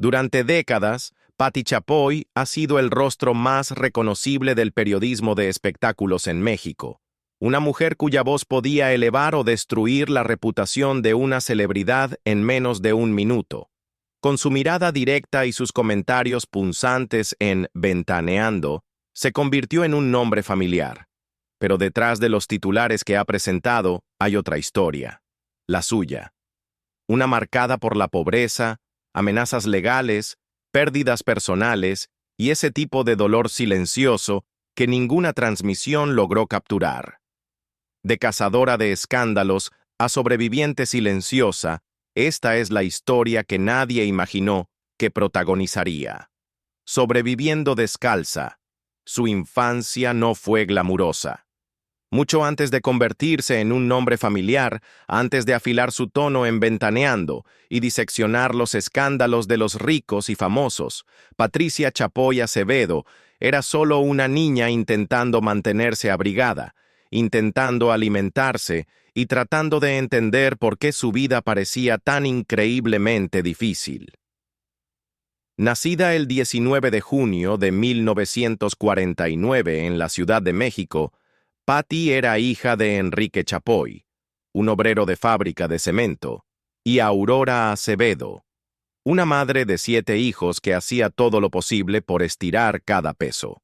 Durante décadas, Patti Chapoy ha sido el rostro más reconocible del periodismo de espectáculos en México, una mujer cuya voz podía elevar o destruir la reputación de una celebridad en menos de un minuto. Con su mirada directa y sus comentarios punzantes en Ventaneando, se convirtió en un nombre familiar. Pero detrás de los titulares que ha presentado hay otra historia, la suya. Una marcada por la pobreza, amenazas legales, pérdidas personales y ese tipo de dolor silencioso que ninguna transmisión logró capturar. De cazadora de escándalos a sobreviviente silenciosa, esta es la historia que nadie imaginó que protagonizaría. Sobreviviendo descalza, su infancia no fue glamurosa. Mucho antes de convertirse en un nombre familiar, antes de afilar su tono en Ventaneando y diseccionar los escándalos de los ricos y famosos, Patricia Chapoy Acevedo era solo una niña intentando mantenerse abrigada, intentando alimentarse y tratando de entender por qué su vida parecía tan increíblemente difícil. Nacida el 19 de junio de 1949 en la Ciudad de México, Patti era hija de Enrique Chapoy, un obrero de fábrica de cemento, y Aurora Acevedo, una madre de 7 hijos que hacía todo lo posible por estirar cada peso.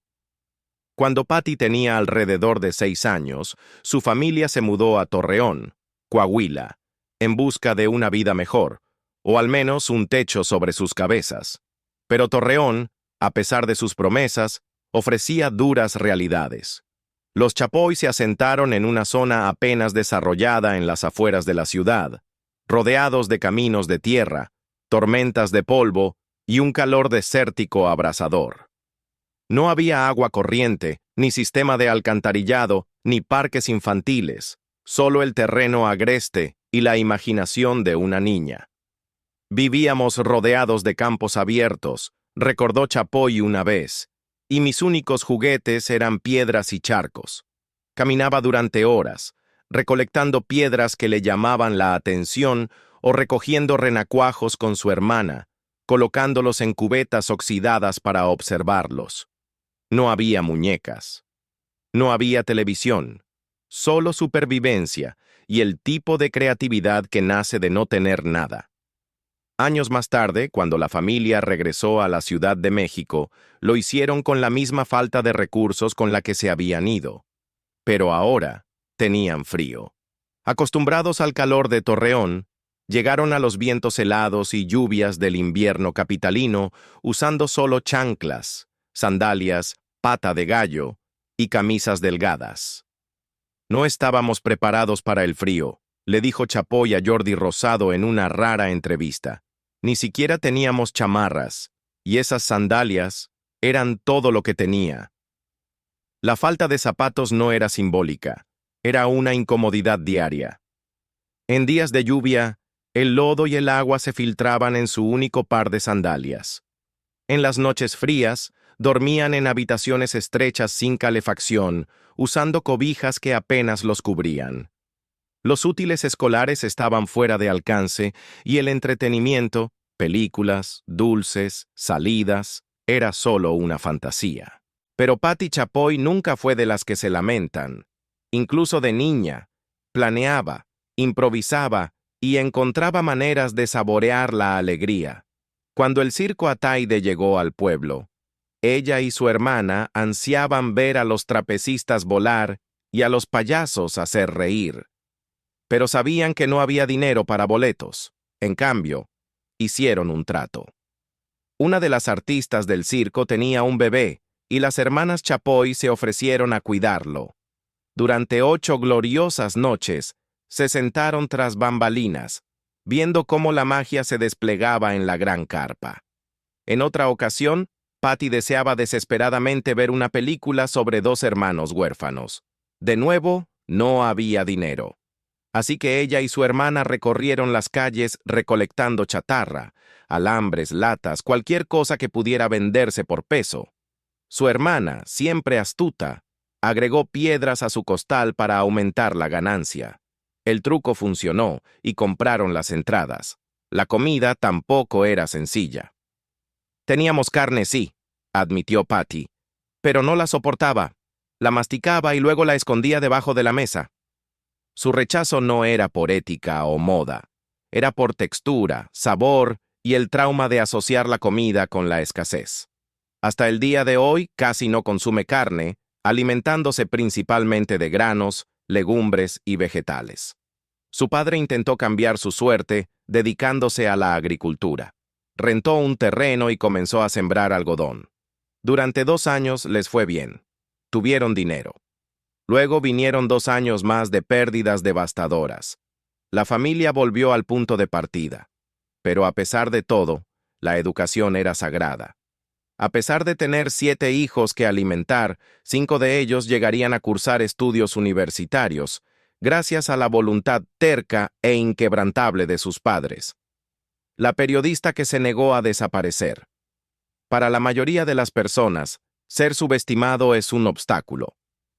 Cuando Patti tenía alrededor de 6 años, su familia se mudó a Torreón, Coahuila, en busca de una vida mejor, o al menos un techo sobre sus cabezas. Pero Torreón, a pesar de sus promesas, ofrecía duras realidades. Los Chapoy se asentaron en una zona apenas desarrollada en las afueras de la ciudad, rodeados de caminos de tierra, tormentas de polvo y un calor desértico abrasador. No había agua corriente, ni sistema de alcantarillado, ni parques infantiles, solo el terreno agreste y la imaginación de una niña. Vivíamos rodeados de campos abiertos, recordó Chapoy una vez, y mis únicos juguetes eran piedras y charcos. Caminaba durante horas, recolectando piedras que le llamaban la atención o recogiendo renacuajos con su hermana, colocándolos en cubetas oxidadas para observarlos. No había muñecas. No había televisión. Solo supervivencia y el tipo de creatividad que nace de no tener nada. Años más tarde, cuando la familia regresó a la Ciudad de México, lo hicieron con la misma falta de recursos con la que se habían ido. Pero ahora tenían frío. Acostumbrados al calor de Torreón, llegaron a los vientos helados y lluvias del invierno capitalino usando solo chanclas, sandalias, pata de gallo y camisas delgadas. No estábamos preparados para el frío, le dijo Chapoy a Jordi Rosado en una rara entrevista. Ni siquiera teníamos chamarras, y esas sandalias eran todo lo que tenía. La falta de zapatos no era simbólica, era una incomodidad diaria. En días de lluvia, el lodo y el agua se filtraban en su único par de sandalias. En las noches frías, dormían en habitaciones estrechas sin calefacción, usando cobijas que apenas los cubrían. Los útiles escolares estaban fuera de alcance y el entretenimiento, películas, dulces, salidas, era solo una fantasía. Pero Patti Chapoy nunca fue de las que se lamentan. Incluso de niña, planeaba, improvisaba y encontraba maneras de saborear la alegría. Cuando el circo Ataide llegó al pueblo, ella y su hermana ansiaban ver a los trapecistas volar y a los payasos hacer reír. Pero sabían que no había dinero para boletos. En cambio, hicieron un trato. Una de las artistas del circo tenía un bebé y las hermanas Chapoy se ofrecieron a cuidarlo. Durante 8 gloriosas noches, se sentaron tras bambalinas, viendo cómo la magia se desplegaba en la gran carpa. En otra ocasión, Patti deseaba desesperadamente ver una película sobre 2 hermanos huérfanos. De nuevo, no había dinero. Así que ella y su hermana recorrieron las calles recolectando chatarra, alambres, latas, cualquier cosa que pudiera venderse por peso. Su hermana, siempre astuta, agregó piedras a su costal para aumentar la ganancia. El truco funcionó y compraron las entradas. La comida tampoco era sencilla. Teníamos carne, sí, admitió Patty, pero no la soportaba. La masticaba y luego la escondía debajo de la mesa. Su rechazo no era por ética o moda, era por textura, sabor y el trauma de asociar la comida con la escasez. Hasta el día de hoy casi no consume carne, alimentándose principalmente de granos, legumbres y vegetales. Su padre intentó cambiar su suerte, dedicándose a la agricultura. Rentó un terreno y comenzó a sembrar algodón. Durante 2 años les fue bien. Tuvieron dinero. Luego vinieron 2 años más de pérdidas devastadoras. La familia volvió al punto de partida. Pero a pesar de todo, la educación era sagrada. A pesar de tener 7 hijos que alimentar, 5 de ellos llegarían a cursar estudios universitarios, gracias a la voluntad terca e inquebrantable de sus padres. La periodista que se negó a desaparecer. Para la mayoría de las personas, ser subestimado es un obstáculo.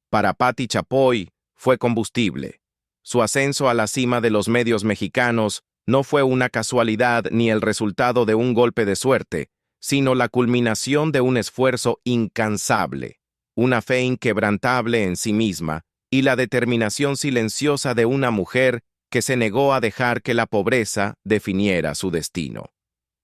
Para Patti Chapoy, fue combustible. Su ascenso a la cima de los medios mexicanos no fue una casualidad ni el resultado de un golpe de suerte, sino la culminación de un esfuerzo incansable, una fe inquebrantable en sí misma y la determinación silenciosa de una mujer que se negó a dejar que la pobreza definiera su destino.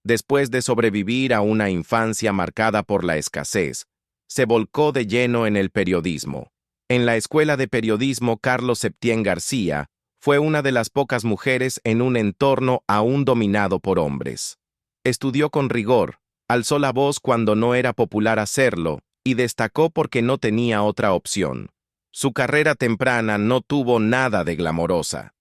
Después de sobrevivir a una infancia marcada por la escasez, se volcó de lleno en el periodismo. En la Escuela de Periodismo Carlos Septién García, fue una de las pocas mujeres en un entorno aún dominado por hombres. Estudió con rigor, alzó la voz cuando no era popular hacerlo y destacó porque no tenía otra opción. Su carrera temprana no tuvo nada de glamorosa.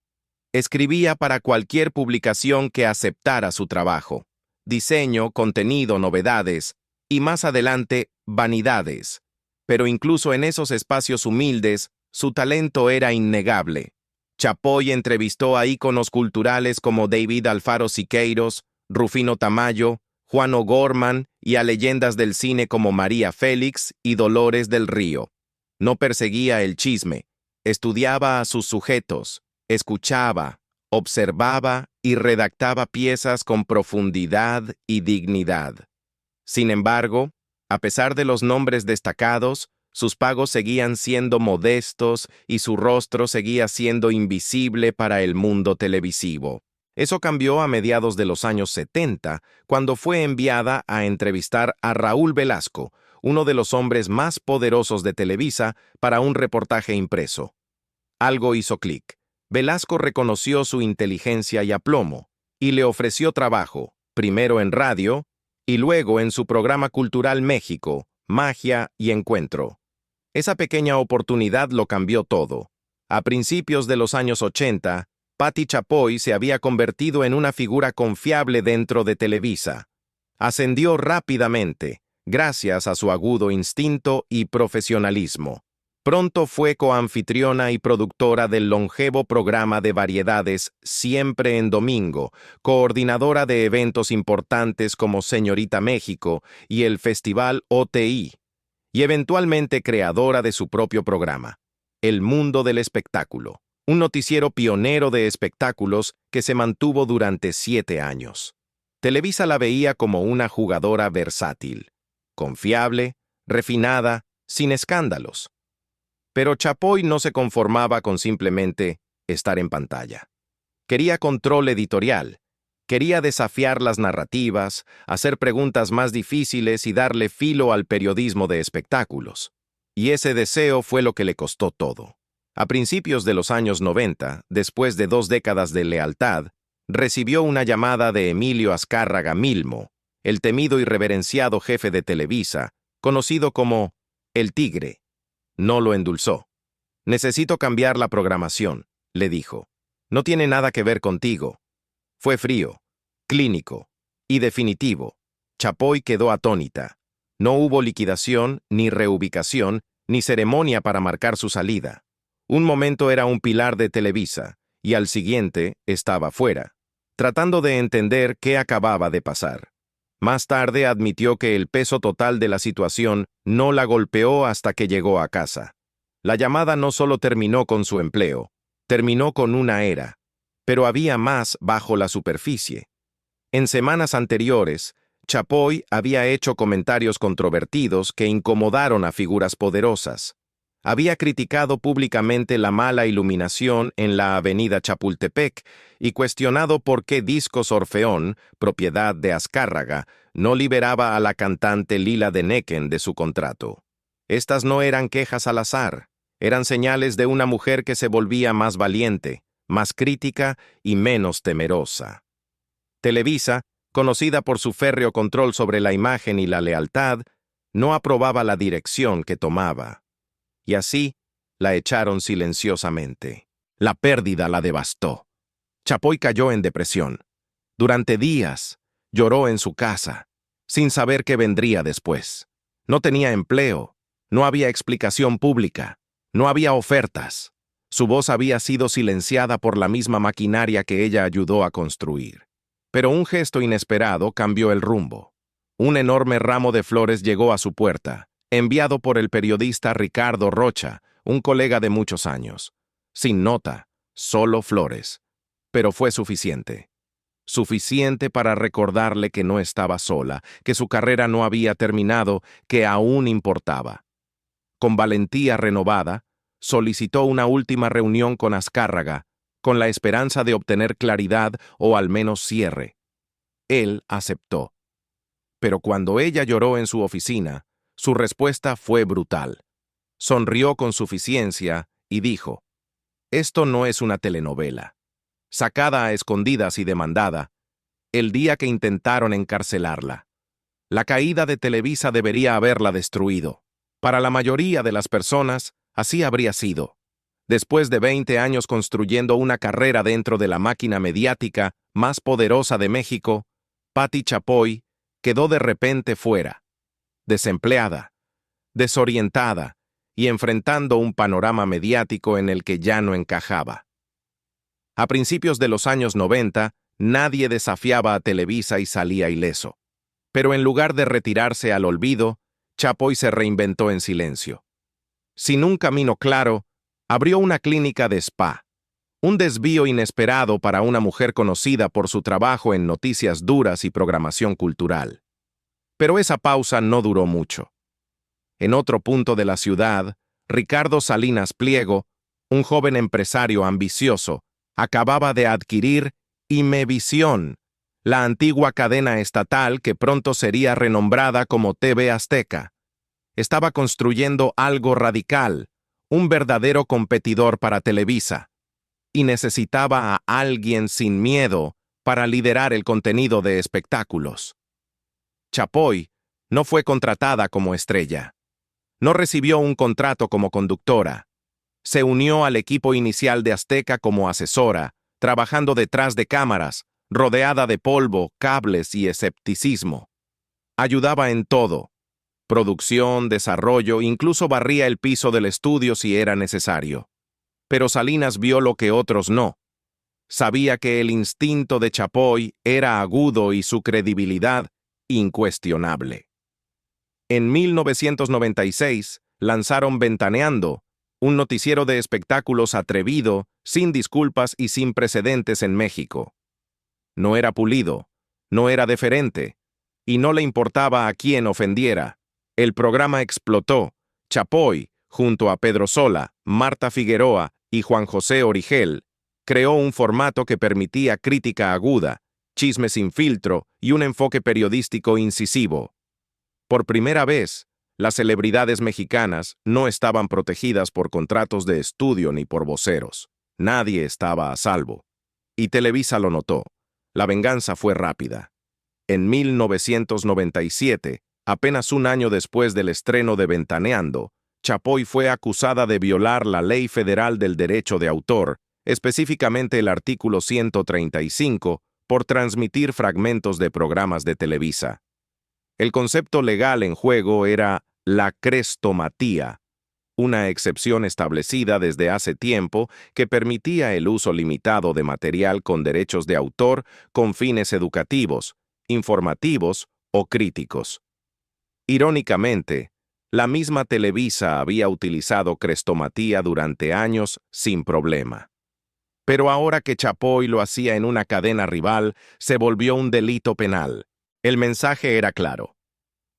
Escribía para cualquier publicación que aceptara su trabajo. Diseño, contenido, novedades y más adelante, vanidades. Pero incluso en esos espacios humildes, su talento era innegable. Chapoy entrevistó a íconos culturales como David Alfaro Siqueiros, Rufino Tamayo, Juan O'Gorman y a leyendas del cine como María Félix y Dolores del Río. No perseguía el chisme, estudiaba a sus sujetos, escuchaba, observaba y redactaba piezas con profundidad y dignidad. Sin embargo, a pesar de los nombres destacados, sus pagos seguían siendo modestos y su rostro seguía siendo invisible para el mundo televisivo. Eso cambió a mediados de los años 70, cuando fue enviada a entrevistar a Raúl Velasco, uno de los hombres más poderosos de Televisa, para un reportaje impreso. Algo hizo clic. Velasco reconoció su inteligencia y aplomo, y le ofreció trabajo, primero en radio, y luego en su programa cultural México, Magia y Encuentro. Esa pequeña oportunidad lo cambió todo. A principios de los años 80, Patti Chapoy se había convertido en una figura confiable dentro de Televisa. Ascendió rápidamente, gracias a su agudo instinto y profesionalismo. Pronto fue coanfitriona y productora del longevo programa de variedades Siempre en Domingo, coordinadora de eventos importantes como Señorita México y el Festival OTI, y eventualmente creadora de su propio programa, El Mundo del Espectáculo, un noticiero pionero de espectáculos que se mantuvo durante 7 años. Televisa la veía como una jugadora versátil, confiable, refinada, sin escándalos. Pero Chapoy no se conformaba con simplemente estar en pantalla. Quería control editorial, quería desafiar las narrativas, hacer preguntas más difíciles y darle filo al periodismo de espectáculos. Y ese deseo fue lo que le costó todo. A principios de los años 90, después de 2 décadas de lealtad, recibió una llamada de Emilio Azcárraga Milmo, el temido y reverenciado jefe de Televisa, conocido como El Tigre. No lo endulzó. «Necesito cambiar la programación», le dijo. «No tiene nada que ver contigo». Fue frío, clínico y definitivo. Chapoy quedó atónita. No hubo liquidación, ni reubicación, ni ceremonia para marcar su salida. Un momento era un pilar de Televisa, y al siguiente estaba fuera, tratando de entender qué acababa de pasar. Más tarde admitió que el peso total de la situación no la golpeó hasta que llegó a casa. La llamada no solo terminó con su empleo, terminó con una era, pero había más bajo la superficie. En semanas anteriores, Chapoy había hecho comentarios controvertidos que incomodaron a figuras poderosas. Había criticado públicamente la mala iluminación en la avenida Chapultepec y cuestionado por qué Discos Orfeón, propiedad de Azcárraga, no liberaba a la cantante Lila Deneken de su contrato. Estas no eran quejas al azar, eran señales de una mujer que se volvía más valiente, más crítica y menos temerosa. Televisa, conocida por su férreo control sobre la imagen y la lealtad, no aprobaba la dirección que tomaba. Y así la echaron silenciosamente. La pérdida la devastó. Chapoy cayó en depresión. Durante días lloró en su casa, sin saber qué vendría después. No tenía empleo, no había explicación pública, no había ofertas. Su voz había sido silenciada por la misma maquinaria que ella ayudó a construir. Pero un gesto inesperado cambió el rumbo. Un enorme ramo de flores llegó a su puerta, enviado por el periodista Ricardo Rocha, un colega de muchos años. Sin nota, solo flores. Pero fue suficiente. Suficiente para recordarle que no estaba sola, que su carrera no había terminado, que aún importaba. Con valentía renovada, solicitó una última reunión con Azcárraga, con la esperanza de obtener claridad o al menos cierre. Él aceptó. Pero cuando ella lloró en su oficina, su respuesta fue brutal. Sonrió con suficiencia y dijo: «Esto no es una telenovela. Sacada a escondidas y demandada, el día que intentaron encarcelarla. La caída de Televisa debería haberla destruido. Para la mayoría de las personas, así habría sido. Después de 20 años construyendo una carrera dentro de la máquina mediática más poderosa de México, Patti Chapoy quedó de repente fuera, desempleada, desorientada y enfrentando un panorama mediático en el que ya no encajaba. A principios de los años 90, nadie desafiaba a Televisa y salía ileso. Pero en lugar de retirarse al olvido, Chapoy se reinventó en silencio. Sin un camino claro, abrió una clínica de spa, un desvío inesperado para una mujer conocida por su trabajo en noticias duras y programación cultural. Pero esa pausa no duró mucho. En otro punto de la ciudad, Ricardo Salinas Pliego, un joven empresario ambicioso, acababa de adquirir Imevisión, la antigua cadena estatal que pronto sería renombrada como TV Azteca. Estaba construyendo algo radical, un verdadero competidor para Televisa, y necesitaba a alguien sin miedo para liderar el contenido de espectáculos. Chapoy no fue contratada como estrella. No recibió un contrato como conductora. Se unió al equipo inicial de Azteca como asesora, trabajando detrás de cámaras, rodeada de polvo, cables y escepticismo. Ayudaba en todo: producción, desarrollo, incluso barría el piso del estudio si era necesario. Pero Salinas vio lo que otros no. Sabía que el instinto de Chapoy era agudo y su credibilidad incuestionable. En 1996 lanzaron Ventaneando, un noticiero de espectáculos atrevido, sin disculpas y sin precedentes en México. No era pulido, no era deferente, y no le importaba a quién ofendiera. El programa explotó. Chapoy, junto a Pedro Sola, Marta Figueroa y Juan José Origel, creó un formato que permitía crítica aguda, chisme sin filtro y un enfoque periodístico incisivo. Por primera vez, las celebridades mexicanas no estaban protegidas por contratos de estudio ni por voceros. Nadie estaba a salvo. Y Televisa lo notó. La venganza fue rápida. En 1997, apenas un año después del estreno de Ventaneando, Chapoy fue acusada de violar la Ley Federal del Derecho de Autor, específicamente el artículo 135, por transmitir fragmentos de programas de Televisa. El concepto legal en juego era la crestomatía, una excepción establecida desde hace tiempo que permitía el uso limitado de material con derechos de autor con fines educativos, informativos o críticos. Irónicamente, la misma Televisa había utilizado crestomatía durante años sin problema. Pero ahora que Chapoy lo hacía en una cadena rival, se volvió un delito penal. El mensaje era claro.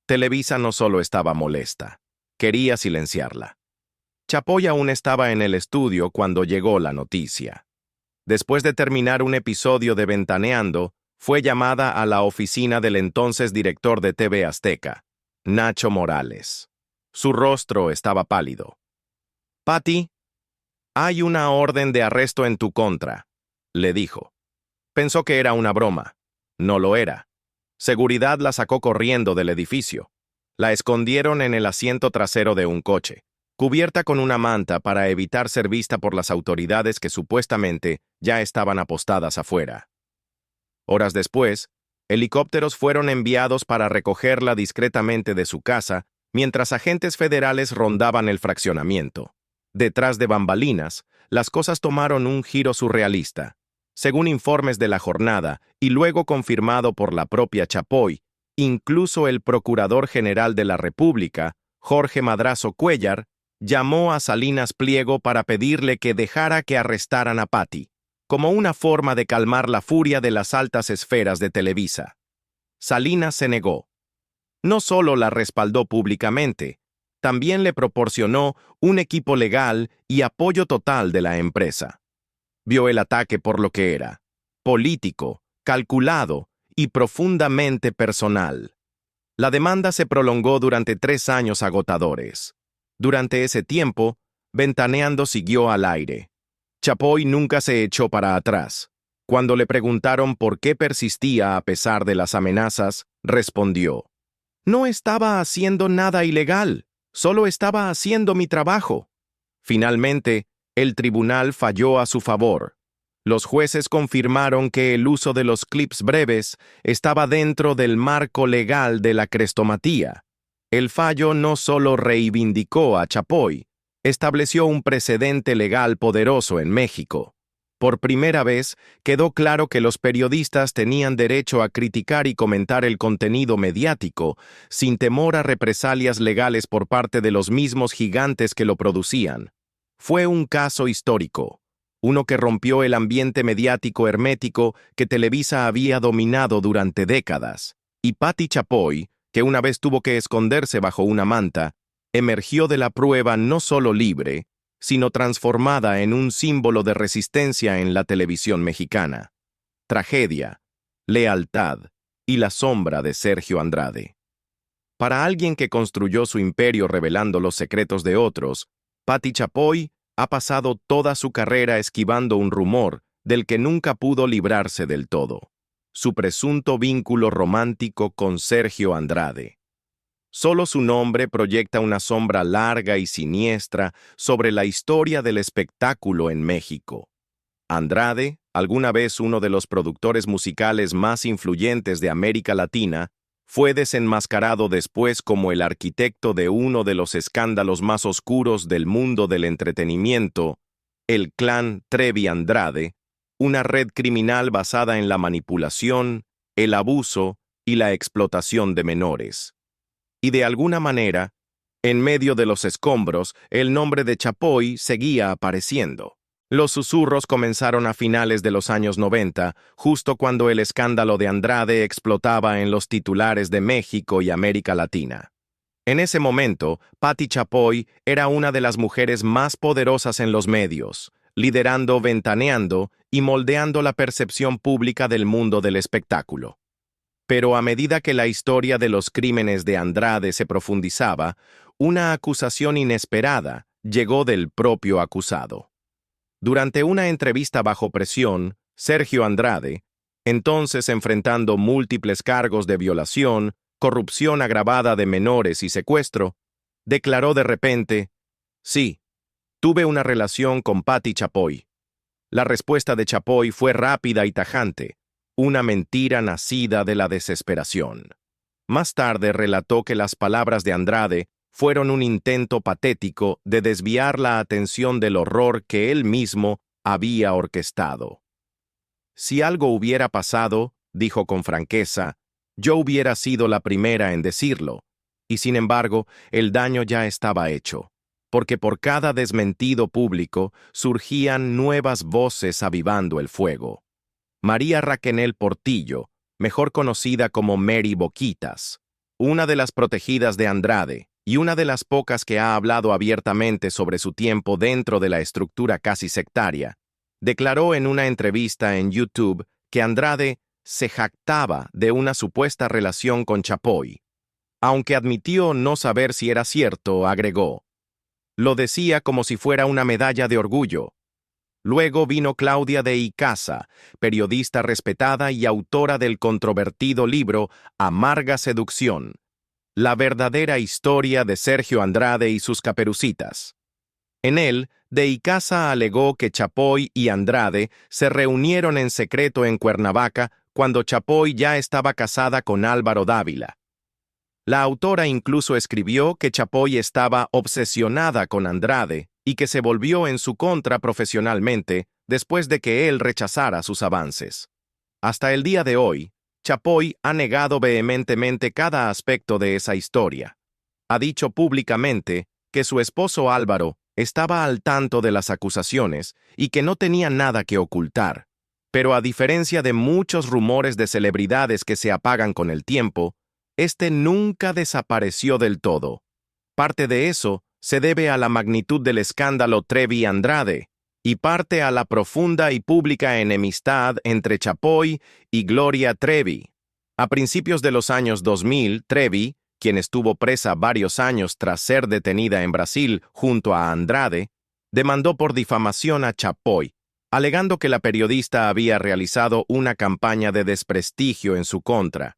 Televisa no solo estaba molesta, quería silenciarla. Chapoy aún estaba en el estudio cuando llegó la noticia. Después de terminar un episodio de Ventaneando, fue llamada a la oficina del entonces director de TV Azteca, Nacho Morales. Su rostro estaba pálido. «Pati, hay una orden de arresto en tu contra», le dijo. Pensó que era una broma. No lo era. Seguridad la sacó corriendo del edificio. La escondieron en el asiento trasero de un coche, cubierta con una manta para evitar ser vista por las autoridades que supuestamente ya estaban apostadas afuera. Horas después, helicópteros fueron enviados para recogerla discretamente de su casa, mientras agentes federales rondaban el fraccionamiento. Detrás de bambalinas, las cosas tomaron un giro surrealista. Según informes de la jornada, y luego confirmado por la propia Chapoy, incluso el Procurador General de la República, Jorge Madrazo Cuéllar, llamó a Salinas Pliego para pedirle que dejara que arrestaran a Pati, como una forma de calmar la furia de las altas esferas de Televisa. Salinas se negó. No solo la respaldó públicamente, también le proporcionó un equipo legal y apoyo total de la empresa. Vio el ataque por lo que era: político, calculado y profundamente personal. La demanda se prolongó durante 3 años agotadores. Durante ese tiempo, Ventaneando siguió al aire. Chapoy nunca se echó para atrás. Cuando le preguntaron por qué persistía a pesar de las amenazas, respondió: «No estaba haciendo nada ilegal, solo estaba haciendo mi trabajo». Finalmente, el tribunal falló a su favor. Los jueces confirmaron que el uso de los clips breves estaba dentro del marco legal de la crestomatía. El fallo no solo reivindicó a Chapoy, estableció un precedente legal poderoso en México. Por primera vez, quedó claro que los periodistas tenían derecho a criticar y comentar el contenido mediático, sin temor a represalias legales por parte de los mismos gigantes que lo producían. Fue un caso histórico, uno que rompió el ambiente mediático hermético que Televisa había dominado durante décadas, y Pati Chapoy, que una vez tuvo que esconderse bajo una manta, emergió de la prueba no solo libre, sino transformada en un símbolo de resistencia en la televisión mexicana. Tragedia, lealtad y la sombra de Sergio Andrade. Para alguien que construyó su imperio revelando los secretos de otros, Pati Chapoy ha pasado toda su carrera esquivando un rumor del que nunca pudo librarse del todo: su presunto vínculo romántico con Sergio Andrade. Solo su nombre proyecta una sombra larga y siniestra sobre la historia del espectáculo en México. Andrade, alguna vez uno de los productores musicales más influyentes de América Latina, fue desenmascarado después como el arquitecto de uno de los escándalos más oscuros del mundo del entretenimiento, el clan Trevi Andrade, una red criminal basada en la manipulación, el abuso y la explotación de menores. Y de alguna manera, en medio de los escombros, el nombre de Chapoy seguía apareciendo. Los susurros comenzaron a finales de los años 90, justo cuando el escándalo de Andrade explotaba en los titulares de México y América Latina. En ese momento, Pati Chapoy era una de las mujeres más poderosas en los medios, liderando Ventaneando y moldeando la percepción pública del mundo del espectáculo. Pero a medida que la historia de los crímenes de Andrade se profundizaba, una acusación inesperada llegó del propio acusado. Durante una entrevista bajo presión, Sergio Andrade, entonces enfrentando múltiples cargos de violación, corrupción agravada de menores y secuestro, declaró de repente: «Sí, tuve una relación con Pati Chapoy». La respuesta de Chapoy fue rápida y tajante: una mentira nacida de la desesperación. Más tarde relató que las palabras de Andrade fueron un intento patético de desviar la atención del horror que él mismo había orquestado. «Si algo hubiera pasado», dijo con franqueza, «yo hubiera sido la primera en decirlo, y sin embargo, el daño ya estaba hecho, porque por cada desmentido público surgían nuevas voces avivando el fuego». María Raquenel Portillo, mejor conocida como Mary Boquitas, una de las protegidas de Andrade y una de las pocas que ha hablado abiertamente sobre su tiempo dentro de la estructura casi sectaria, declaró en una entrevista en YouTube que Andrade se jactaba de una supuesta relación con Chapoy. Aunque admitió no saber si era cierto, agregó: "Lo decía como si fuera una medalla de orgullo". Luego vino Claudia de Icaza, periodista respetada y autora del controvertido libro Amarga Seducción, la verdadera historia de Sergio Andrade y sus Caperucitas. En él, de Icaza alegó que Chapoy y Andrade se reunieron en secreto en Cuernavaca cuando Chapoy ya estaba casada con Álvaro Dávila. La autora incluso escribió que Chapoy estaba obsesionada con Andrade y que se volvió en su contra profesionalmente después de que él rechazara sus avances. Hasta el día de hoy, Chapoy ha negado vehementemente cada aspecto de esa historia. Ha dicho públicamente que su esposo Álvaro estaba al tanto de las acusaciones y que no tenía nada que ocultar. Pero a diferencia de muchos rumores de celebridades que se apagan con el tiempo, este nunca desapareció del todo. Parte de eso se debe a la magnitud del escándalo Trevi-Andrade y parte a la profunda y pública enemistad entre Chapoy y Gloria Trevi. A principios de los años 2000, Trevi, quien estuvo presa varios años tras ser detenida en Brasil junto a Andrade, demandó por difamación a Chapoy, alegando que la periodista había realizado una campaña de desprestigio en su contra.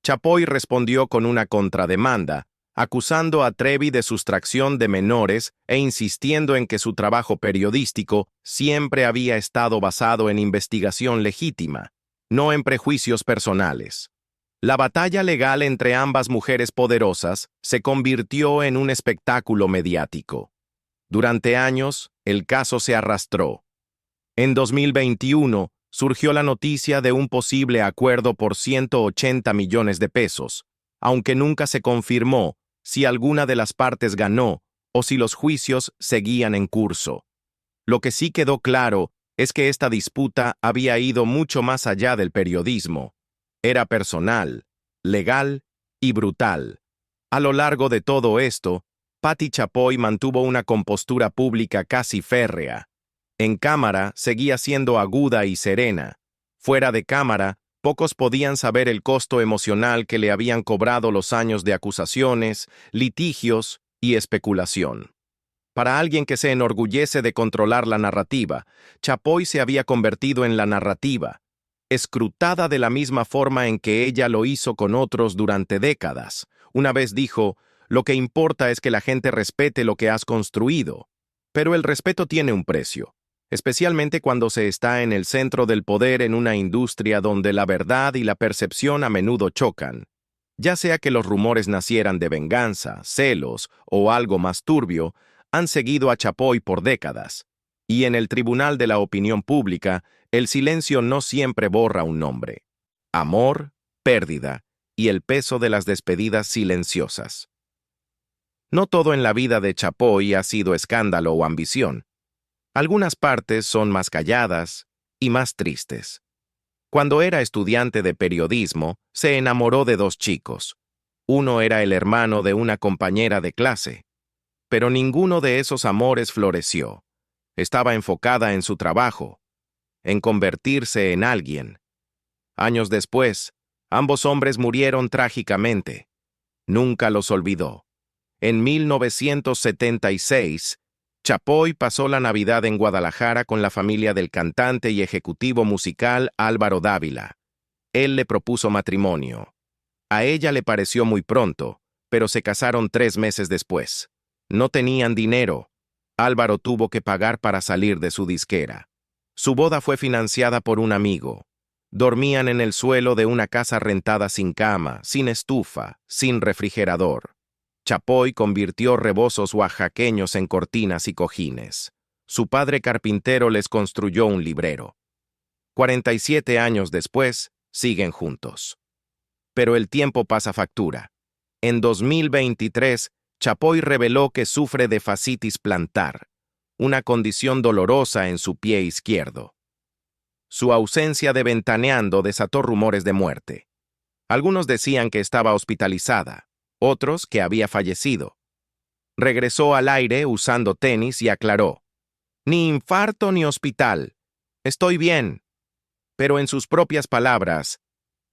Chapoy respondió con una contrademanda, acusando a Trevi de sustracción de menores e insistiendo en que su trabajo periodístico siempre había estado basado en investigación legítima, no en prejuicios personales. La batalla legal entre ambas mujeres poderosas se convirtió en un espectáculo mediático. Durante años, el caso se arrastró. En 2021, surgió la noticia de un posible acuerdo por 180 millones de pesos, aunque nunca se confirmó si alguna de las partes ganó o si los juicios seguían en curso. Lo que sí quedó claro es que esta disputa había ido mucho más allá del periodismo. Era personal, legal y brutal. A lo largo de todo esto, Patti Chapoy mantuvo una compostura pública casi férrea. En cámara seguía siendo aguda y serena. Fuera de cámara, pocos podían saber el costo emocional que le habían cobrado los años de acusaciones, litigios y especulación. Para alguien que se enorgullece de controlar la narrativa, Chapoy se había convertido en la narrativa, escrutada de la misma forma en que ella lo hizo con otros durante décadas. Una vez dijo: "Lo que importa es que la gente respete lo que has construido". Pero el respeto tiene un precio, especialmente cuando se está en el centro del poder en una industria donde la verdad y la percepción a menudo chocan. Ya sea que los rumores nacieran de venganza, celos o algo más turbio, han seguido a Chapoy por décadas. Y en el tribunal de la opinión pública, el silencio no siempre borra un nombre. Amor, pérdida y el peso de las despedidas silenciosas. No todo en la vida de Chapoy ha sido escándalo o ambición. Algunas partes son más calladas y más tristes. Cuando era estudiante de periodismo, se enamoró de dos chicos. Uno era el hermano de una compañera de clase. Pero ninguno de esos amores floreció. Estaba enfocada en su trabajo, en convertirse en alguien. Años después, ambos hombres murieron trágicamente. Nunca los olvidó. En 1976, Chapoy pasó la Navidad en Guadalajara con la familia del cantante y ejecutivo musical Álvaro Dávila. Él le propuso matrimonio. A ella le pareció muy pronto, pero se casaron 3 meses después. No tenían dinero. Álvaro tuvo que pagar para salir de su disquera. Su boda fue financiada por un amigo. Dormían en el suelo de una casa rentada sin cama, sin estufa, sin refrigerador. Chapoy convirtió rebozos oaxaqueños en cortinas y cojines. Su padre carpintero les construyó un librero. 47 años después, siguen juntos. Pero el tiempo pasa factura. En 2023, Chapoy reveló que sufre de fascitis plantar, una condición dolorosa en su pie izquierdo. Su ausencia de Ventaneando desató rumores de muerte. Algunos decían que estaba hospitalizada, otros que había fallecido. Regresó al aire usando tenis y aclaró: ni infarto ni hospital. Estoy bien. Pero en sus propias palabras,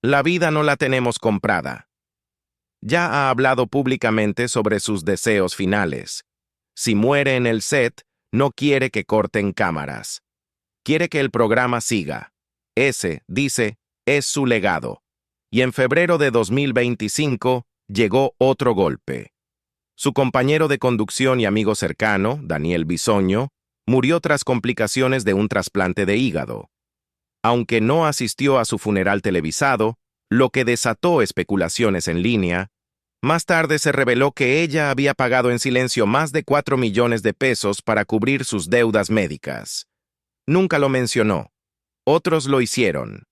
la vida no la tenemos comprada. Ya ha hablado públicamente sobre sus deseos finales. Si muere en el set, no quiere que corten cámaras. Quiere que el programa siga. Ese, dice, es su legado. Y en febrero de 2025 llegó otro golpe. Su compañero de conducción y amigo cercano, Daniel Bisoño, murió tras complicaciones de un trasplante de hígado. Aunque no asistió a su funeral televisado, lo que desató especulaciones en línea, más tarde se reveló que ella había pagado en silencio más de 4 millones de pesos para cubrir sus deudas médicas. Nunca lo mencionó. Otros lo hicieron.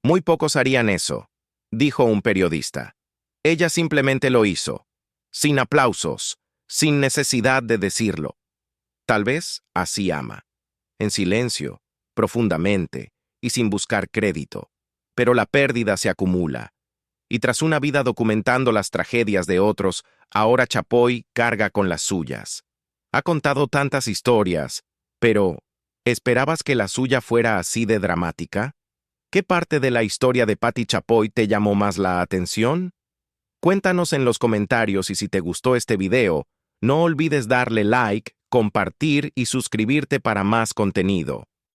Muy pocos harían eso, dijo un periodista. Ella simplemente lo hizo, sin aplausos, sin necesidad de decirlo. Tal vez así ama, en silencio, profundamente y sin buscar crédito. Pero la pérdida se acumula. Y tras una vida documentando las tragedias de otros, ahora Chapoy carga con las suyas. Ha contado tantas historias, pero ¿esperabas que la suya fuera así de dramática? ¿Qué parte de la historia de Patti Chapoy te llamó más la atención? Cuéntanos en los comentarios y si te gustó este video, no olvides darle like, compartir y suscribirte para más contenido.